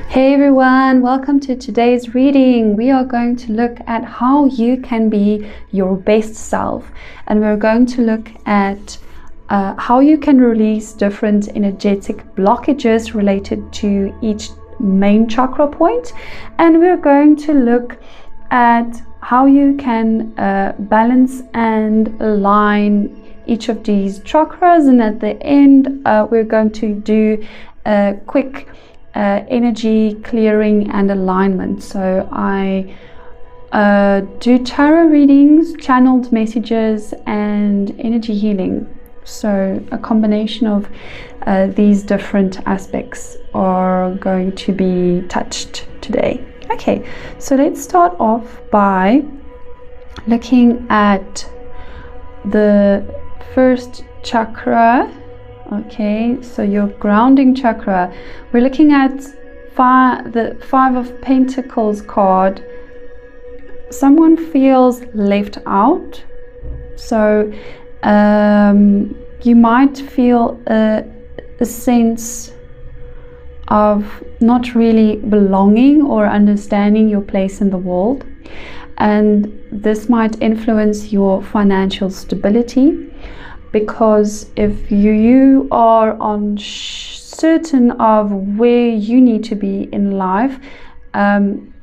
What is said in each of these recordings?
Hey everyone, welcome to today's reading. We are going to look at how you can be your best self, and we're going to look at how you can release different energetic blockages related to each main chakra point, and we're going to look at how you can balance and align each of these chakras, and at the end we're going to do a quick energy clearing and alignment. So I do tarot readings, channeled messages, and energy healing. So a combination of these different aspects are going to be touched today. Okay, so let's start off by looking at the first chakra. Okay, so your grounding chakra. We're looking at the Five of Pentacles card. Someone feels left out. So you might feel a sense of not really belonging or understanding your place in the world. And this might influence your financial stability. Because if you are uncertain of where you need to be in life, some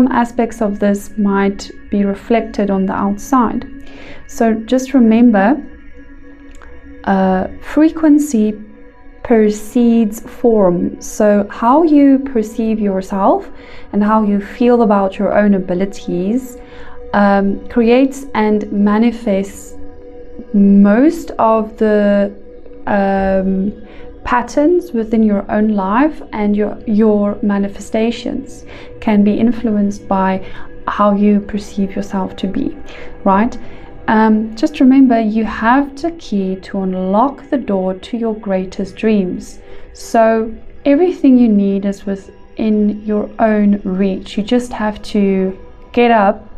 aspects of this might be reflected on the outside. So just remember, frequency precedes form. So how you perceive yourself and how you feel about your own abilities creates and manifests most of the patterns within your own life, and your manifestations can be influenced by how you perceive yourself to be, right? Just remember, you have the key to unlock the door to your greatest dreams. So everything you need is within your own reach. You just have to get up,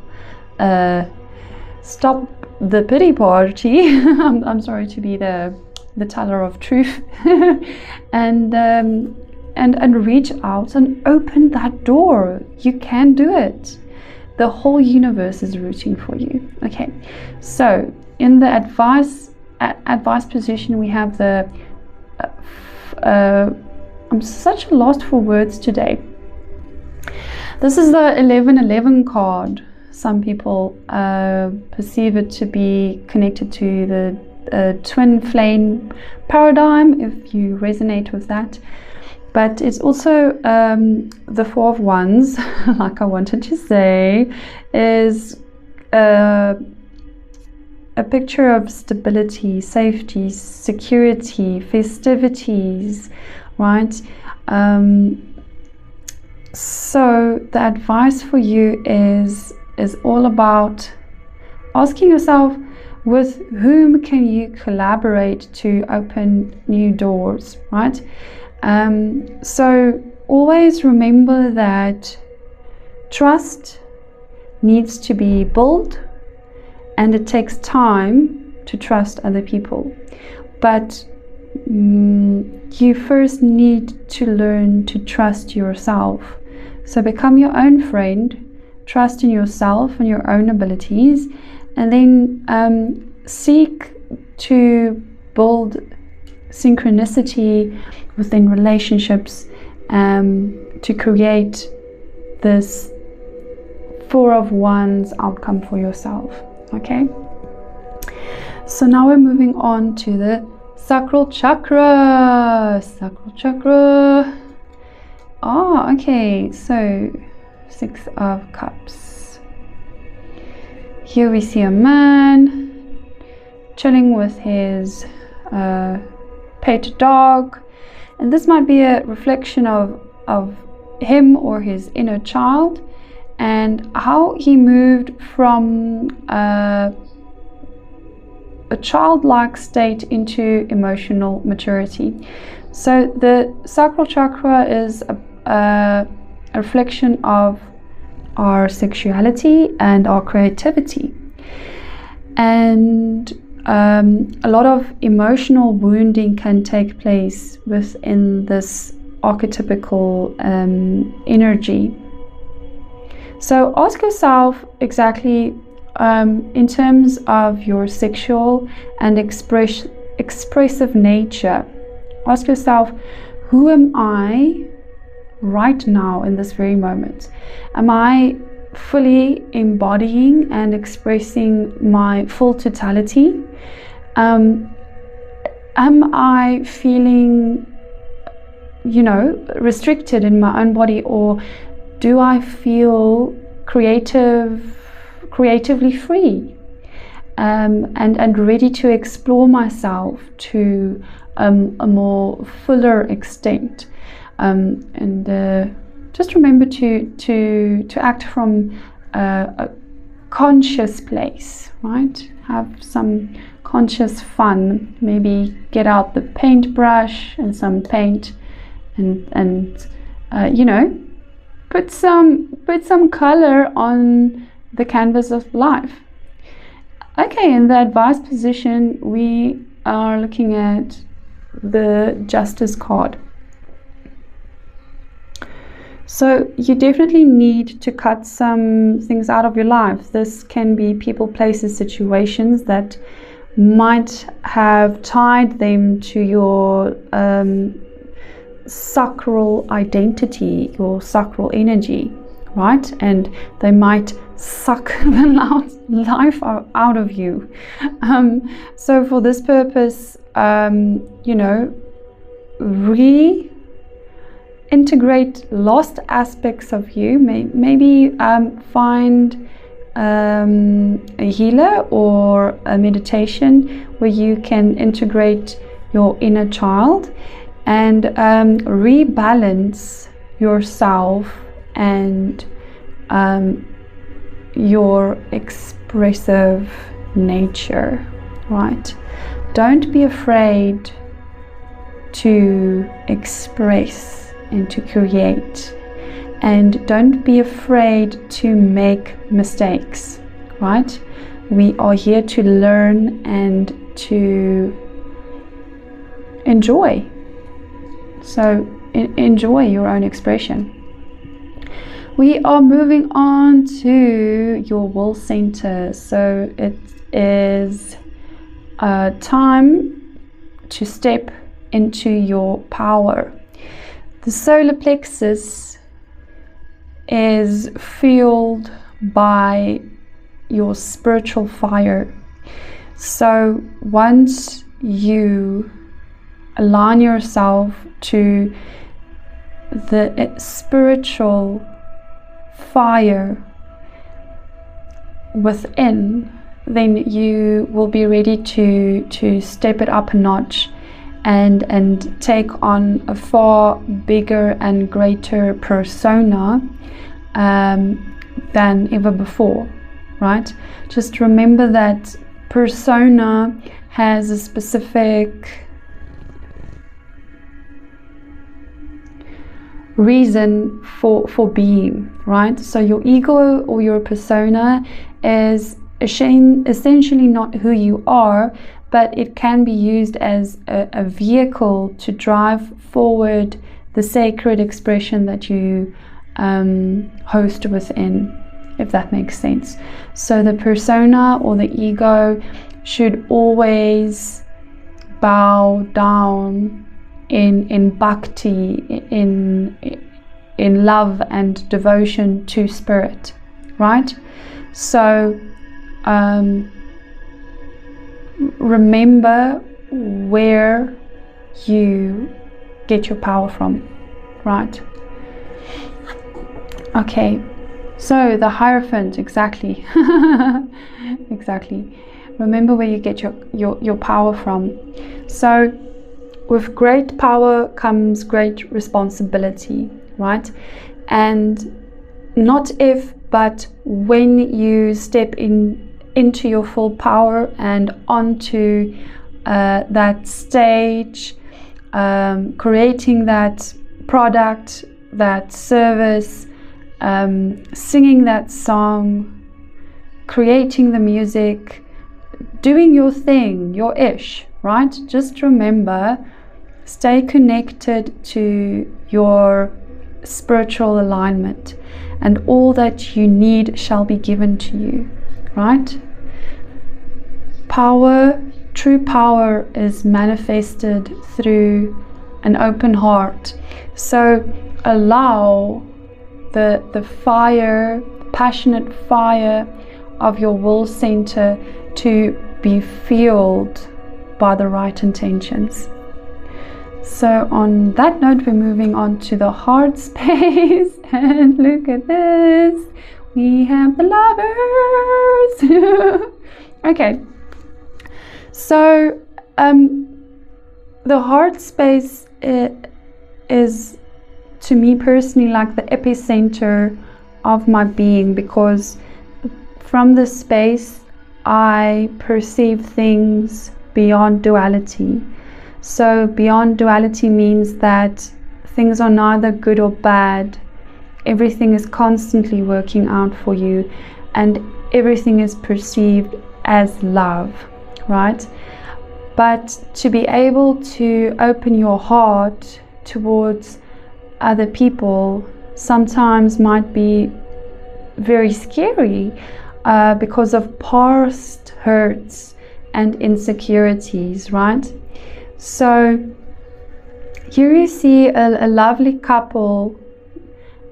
stop the pity party. I'm sorry to be the teller of truth, and reach out and open that door. You can do it. The whole universe is rooting for you. Okay, so in the advice position, we have the I'm such a lost for words today. This is the 1111 card. Some people perceive it to be connected to the twin flame paradigm, if you resonate with that. But it's also the Four of Wands, like I wanted to say, is a picture of stability, safety, security, festivities, right? So the advice for you is all about asking yourself, with whom can you collaborate to open new doors, right? So always remember that trust needs to be built, and it takes time to trust other people. But you first need to learn to trust yourself. So become your own friend. Trust in yourself and your own abilities, and then seek to build synchronicity within relationships to create this Four of Wands outcome for yourself. Okay, so now we're moving on to the sacral chakra. Okay, so Six of Cups. Here we see a man chilling with his pet dog, and this might be a reflection of him or his inner child, and how he moved from a childlike state into emotional maturity. So the sacral chakra is a reflection of our sexuality and our creativity, and a lot of emotional wounding can take place within this archetypical energy. So ask yourself exactly in terms of your sexual and expressive nature. Ask yourself, who am I right now in this very moment? Am I fully embodying and expressing my full totality? Am I feeling, restricted in my own body, or do I feel creatively free and ready to explore myself to a more fuller extent? Just remember to act from a conscious place, right? Have some conscious fun. Maybe get out the paintbrush and some paint, and put some color on the canvas of life. Okay, in the advice position, we are looking at the Justice card. So you definitely need to cut some things out of your life. This can be people, places, situations that might have tied them to your sacral identity, your sacral energy, right? And they might suck the life out of you. So for this purpose, reintegrate lost aspects of you. Maybe find a healer or a meditation where you can integrate your inner child and rebalance yourself and your expressive nature, right? Don't be afraid to express and to create, and don't be afraid to make mistakes, right? We are here to learn and to enjoy. So enjoy your own expression. We are moving on to your will center. So it is time to step into your power. The solar plexus is fueled by your spiritual fire. So once you align yourself to the spiritual fire within, then you will be ready to step it up a notch and take on a far bigger and greater persona than ever before, right? Just remember that persona has a specific reason for being, right? So your ego or your persona is essentially not who you are, but it can be used as a vehicle to drive forward the sacred expression that you host within, if that makes sense. So the persona or the ego should always bow down in bhakti, in love and devotion to spirit, right? So remember where you get your power from, right? Okay, so the Hierophant, exactly. Exactly. Remember where you get your power from. So with great power comes great responsibility, right? And not if, but when you step into your full power and onto that stage, creating that product, that service, singing that song, creating the music, doing your thing, your ish, right? Just remember Stay connected to your spiritual alignment, and all that you need shall be given to you, right? Power, true power, is manifested through an open heart. So allow the fire, passionate fire of your will center to be fueled by the right intentions. So on that note, we're moving on to the heart space, and look at this, we have the lovers. Okay, so the heart space is, to me personally, like the epicenter of my being, because from this space I perceive things beyond duality. So beyond duality means that things are neither good or bad. Everything is constantly working out for you, and everything is perceived as love, right? But to be able to open your heart towards other people sometimes might be very scary because of past hurts and insecurities, right? So here you see a lovely couple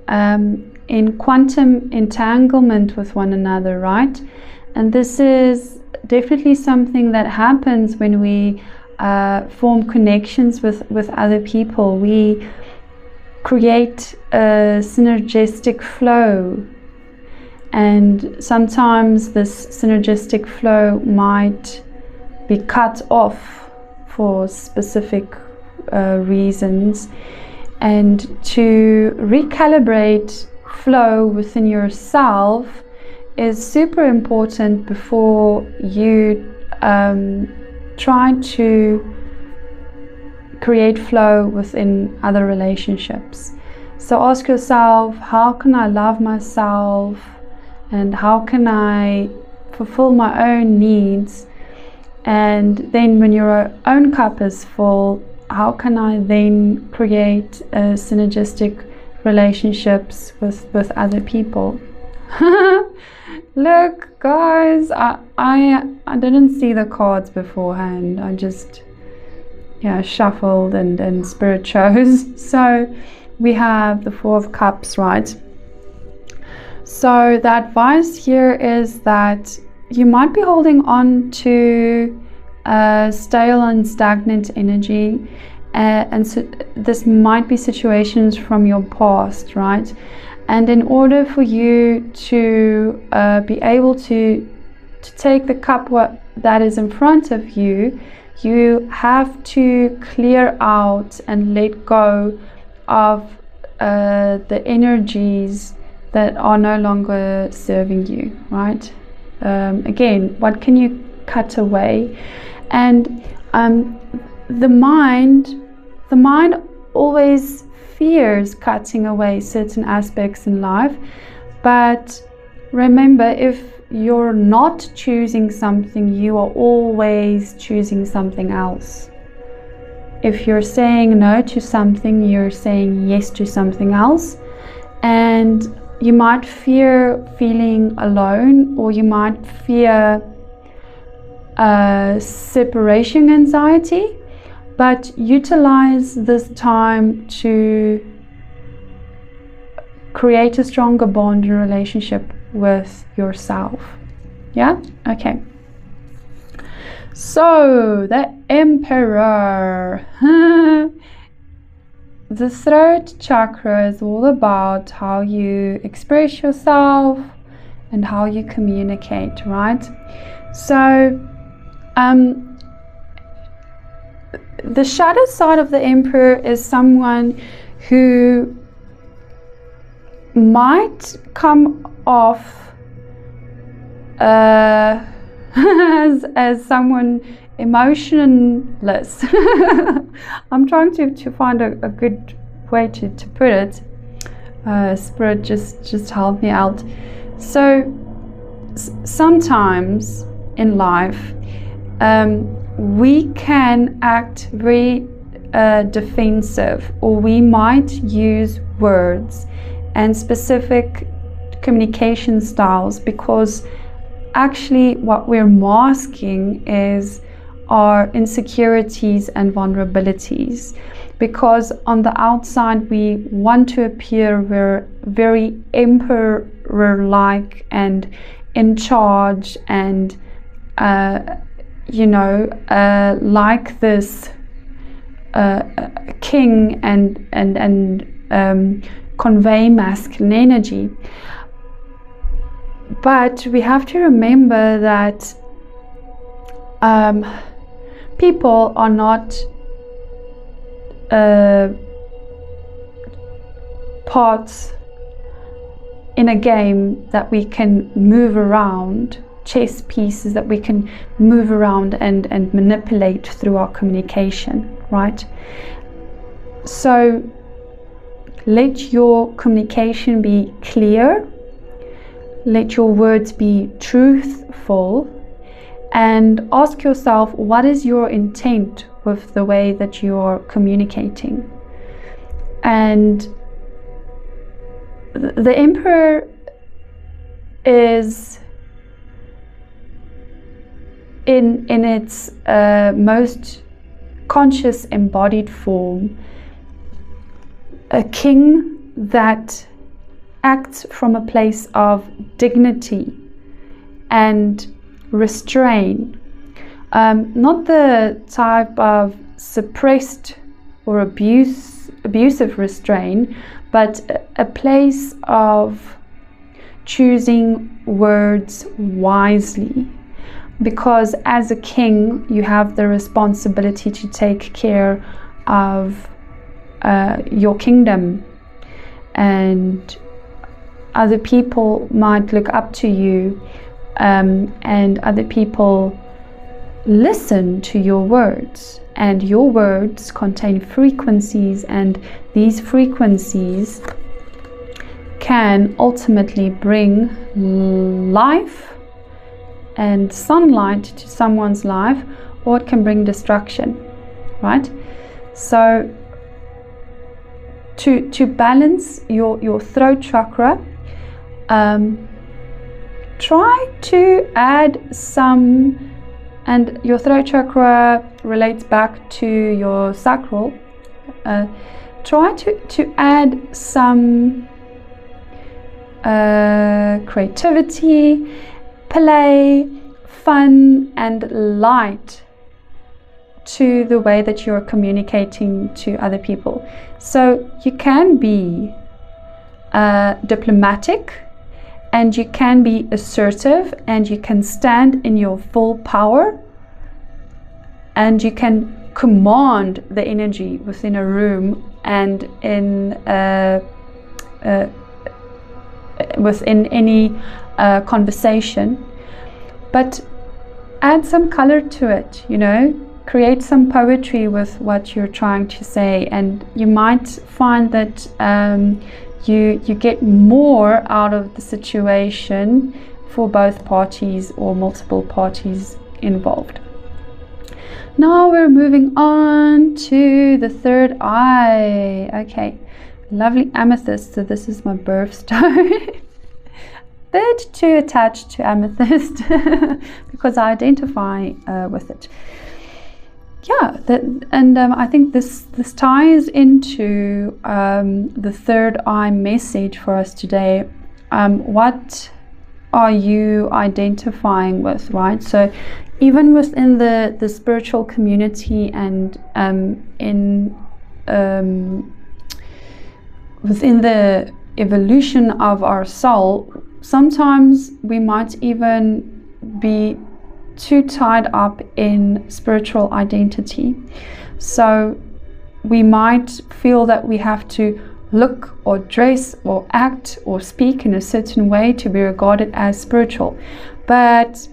in quantum entanglement with one another, right? And this is definitely something that happens when we form connections with other people. We create a synergistic flow, and sometimes this synergistic flow might be cut off for specific reasons, and to recalibrate flow within yourself is super important before you try to create flow within other relationships. So ask yourself, how can I love myself, and how can I fulfill my own needs? And then when your own cup is full, how can I then create synergistic relationships with other people? Look, guys, I didn't see the cards beforehand. I just shuffled and spirit chose. So we have the Four of Cups, right? So the advice here is that you might be holding on to stale and stagnant energy, and so this might be situations from your past, right? And in order for you to be able to take the cup that is in front of you, you have to clear out and let go of the energies that are no longer serving you, right? Again, what can you cut away? And the mind always fears cutting away certain aspects in life, but remember, if you're not choosing something, you are always choosing something else. If you're saying no to something, you're saying yes to something else. And you might fear feeling alone, or you might fear separation anxiety, but utilize this time to create a stronger bond and relationship with yourself. Yeah? Okay. So, the Emperor. The throat chakra is all about how you express yourself and how you communicate, right? So, the shadow side of the Emperor is someone who might come off as someone emotionless. I'm trying to find a good way to put it. Spirit, just help me out. So sometimes in life we can act very defensive, or we might use words and specific communication styles, because actually what we're masking is our insecurities and vulnerabilities. Because on the outside we want to appear very emperor-like and in charge, and like this king, and convey masculine energy. But we have to remember that people are not parts in a game that we can move around, chess pieces that we can move around and manipulate through our communication, right? So let your communication be clear, let your words be truthful, and ask yourself, what is your intent with the way that you are communicating? And the Emperor is in its most conscious embodied form a king that acts from a place of dignity and restraint, not the type of suppressed or abusive restraint, but a place of choosing words wisely. Because as a king, you have the responsibility to take care of your kingdom, and other people might look up to you, and other people listen to your words, and your words contain frequencies, and these frequencies can ultimately bring life and sunlight to someone's life, or it can bring destruction, right? So to balance your throat chakra, try to add some, and your throat chakra relates back to your sacral, try to add some creativity, play, fun and light to the way that you're communicating to other people. So you can be diplomatic, and you can be assertive, and you can stand in your full power, and you can command the energy within a room and within any conversation. But add some color to it, create some poetry with what you're trying to say, and you might find that you get more out of the situation for both parties or multiple parties involved. Now we're moving on to the third eye. Okay, lovely amethyst. So this is my birthstone. Bit too attached to amethyst because I identify with it. Yeah, I think this ties into the third eye message for us today. What are you identifying with, right? So even within the spiritual community, and within the evolution of our soul, sometimes we might even be too tied up in spiritual identity. So we might feel that we have to look or dress or act or speak in a certain way to be regarded as spiritual. But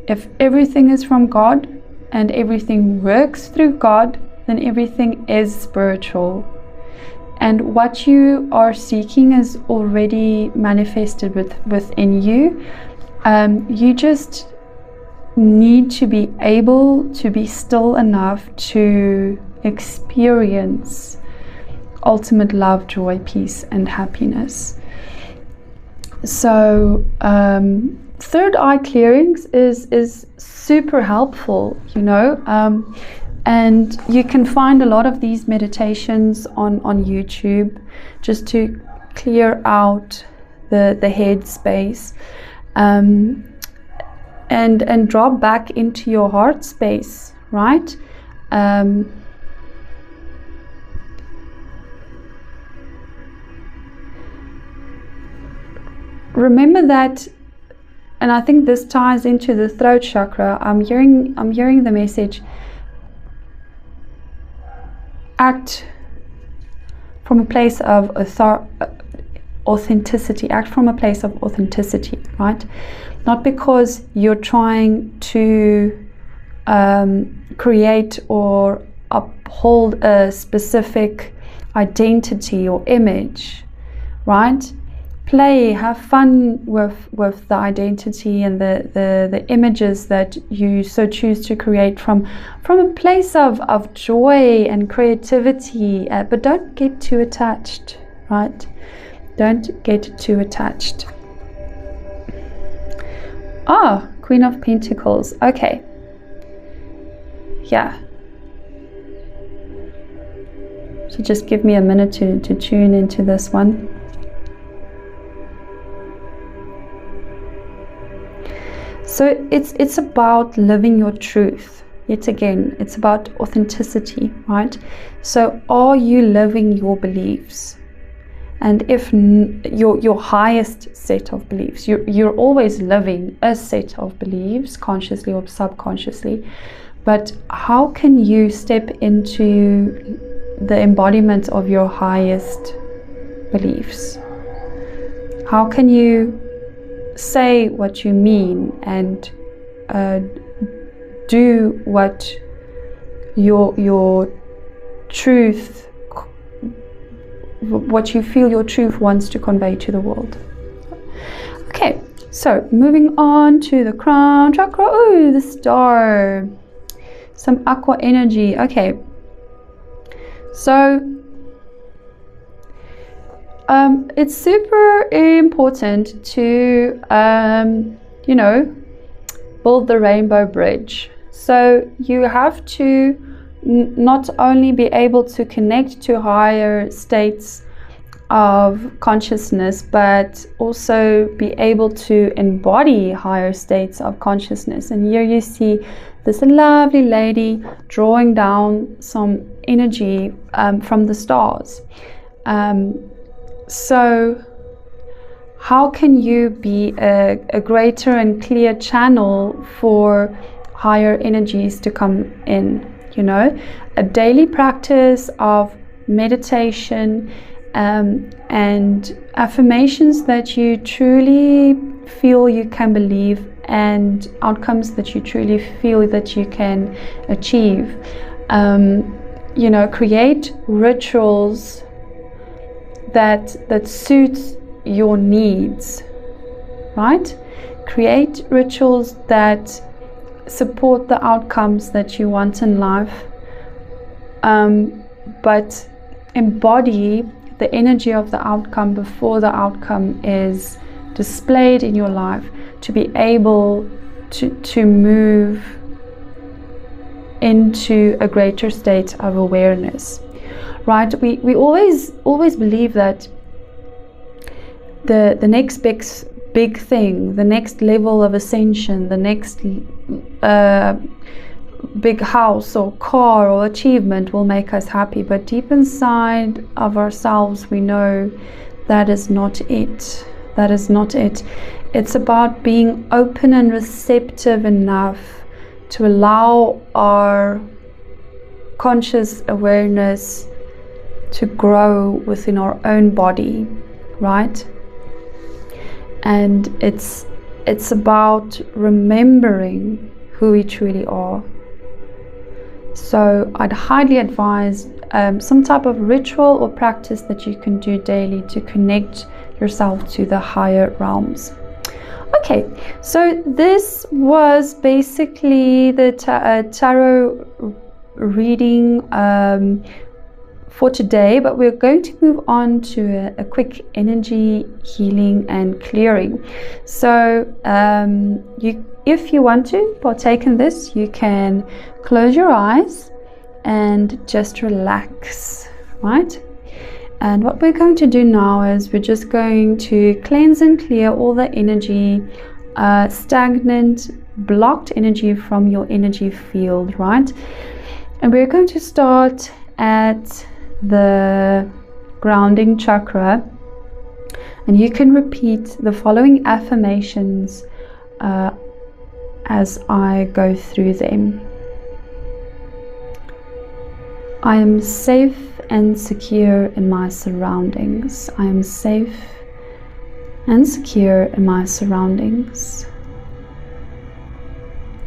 if everything is from God and everything works through God, then everything is spiritual. And what you are seeking is already manifested within you. You just need to be able to be still enough to experience ultimate love, joy, peace, and happiness. So third eye clearings is super helpful, you know, and you can find a lot of these meditations on YouTube, just to clear out the head space, and drop back into your heart space, right? Remember that, and I think this ties into the throat chakra. I'm hearing the message: act from a place of authenticity. Act from a place of authenticity, right? Not because you're trying to create or uphold a specific identity or image, right? Play, have fun with the identity and the images that you so choose to create from a place of joy and creativity, but don't get too attached, right? Don't get too attached. Ah, Queen of Pentacles. Okay. Yeah. So just give me a minute to tune into this one. So it's about living your truth. Yet again, it's about authenticity, right? So are you living your beliefs? And if your highest set of beliefs, you're always living a set of beliefs, consciously or subconsciously, but how can you step into the embodiment of your highest beliefs? How can you say what you mean and do what your truth, what you feel your truth wants to convey to the world? Okay, so moving on to the crown chakra. Oh, the star, some aqua energy. Okay, so it's super important to you know, build the rainbow bridge. So you have to not only be able to connect to higher states of consciousness, but also be able to embody higher states of consciousness. And here you see this lovely lady drawing down some energy from the stars. So how can you be a greater and clear channel for higher energies to come in? You know, a daily practice of meditation and affirmations that you truly feel you can believe, and outcomes that you truly feel that you can achieve. You know, create rituals that suits your needs, right? Create rituals that support the outcomes that you want in life, but embody the energy of the outcome before the outcome is displayed in your life, to be able to move into a greater state of awareness, right? We always believe that the next big thing, the next level of ascension, the next big house or car or achievement will make us happy. But deep inside of ourselves, we know that is not it. That is not it. It's about being open and receptive enough to allow our conscious awareness to grow within our own body, right? And it's about remembering who we truly are. So I'd highly advise some type of ritual or practice that you can do daily to connect yourself to the higher realms. Okay, so this was basically the tarot reading for today, but we're going to move on to a quick energy healing and clearing. So if you want to partake in this, you can close your eyes and just relax, right? And what we're going to do now is we're just going to cleanse and clear all the energy, stagnant, blocked energy from your energy field, right? And we're going to start at the grounding chakra, and you can repeat the following affirmations as I go through them. I am safe and secure in my surroundings. I am safe and secure in my surroundings.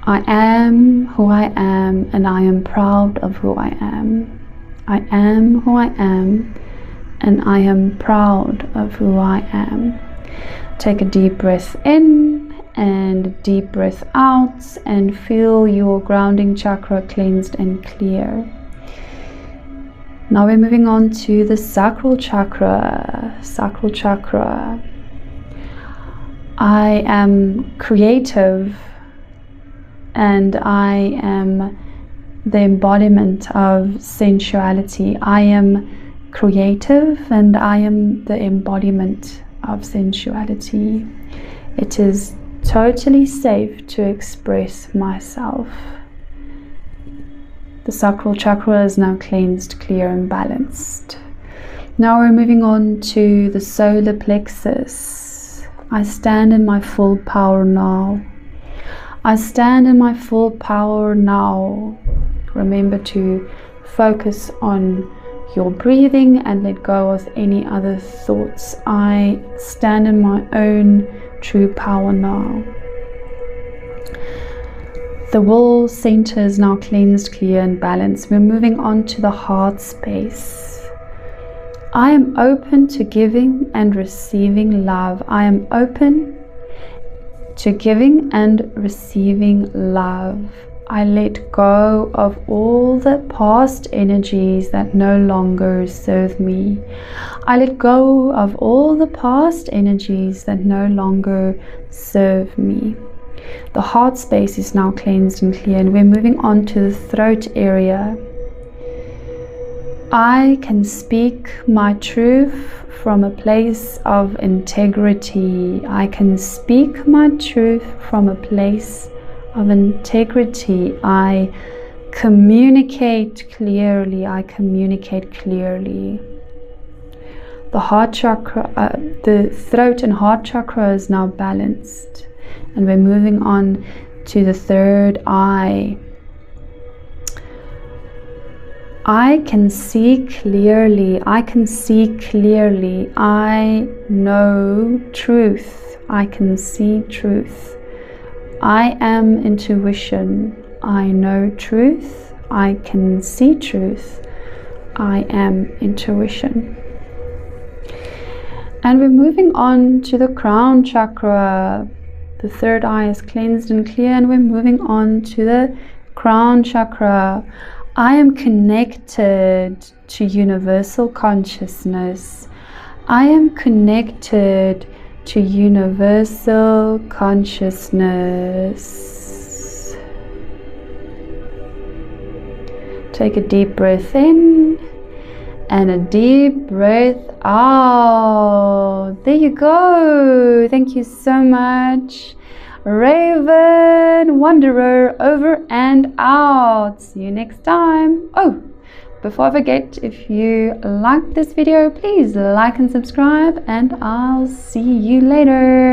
I am who I am, and I am proud of who I am. I am who I am, and I am proud of who I am. Take a deep breath in and a deep breath out, and feel your grounding chakra cleansed and clear. Now we're moving on to the sacral chakra. Sacral chakra. I am creative, and I am the embodiment of sensuality. I am creative, and I am the embodiment of sensuality. It is totally safe to express myself. The sacral chakra is now cleansed, clear and balanced. Now we're moving on to the solar plexus. I stand in my full power now. I stand in my full power now. Remember to focus on your breathing and let go of any other thoughts. I stand in my own true power now. The will center is now cleansed, clear and balanced. We're moving on to the heart space. I am open to giving and receiving love. I am open to giving and receiving love. I let go of all the past energies that no longer serve me. I let go of all the past energies that no longer serve me. The heart space is now cleansed and clear, and we're moving on to the throat area. I can speak my truth from a place of integrity. I can speak my truth from a place of integrity. I communicate clearly. I communicate clearly. The heart chakra, the throat and heart chakra is now balanced. And we're moving on to the third eye. I can see clearly. I can see clearly. I know truth. I can see truth. I am intuition. I know truth. I can see truth. I am intuition. And we're moving on to the crown chakra. The third eye is cleansed and clear, and we're moving on to the crown chakra. I am connected to universal consciousness. I am connected to universal consciousness. Take a deep breath in and a deep breath out. There you go. Thank you so much. Raven Wanderer, over and out. See you next time. Oh, before I forget, if you liked this video, please like and subscribe, and I'll see you later.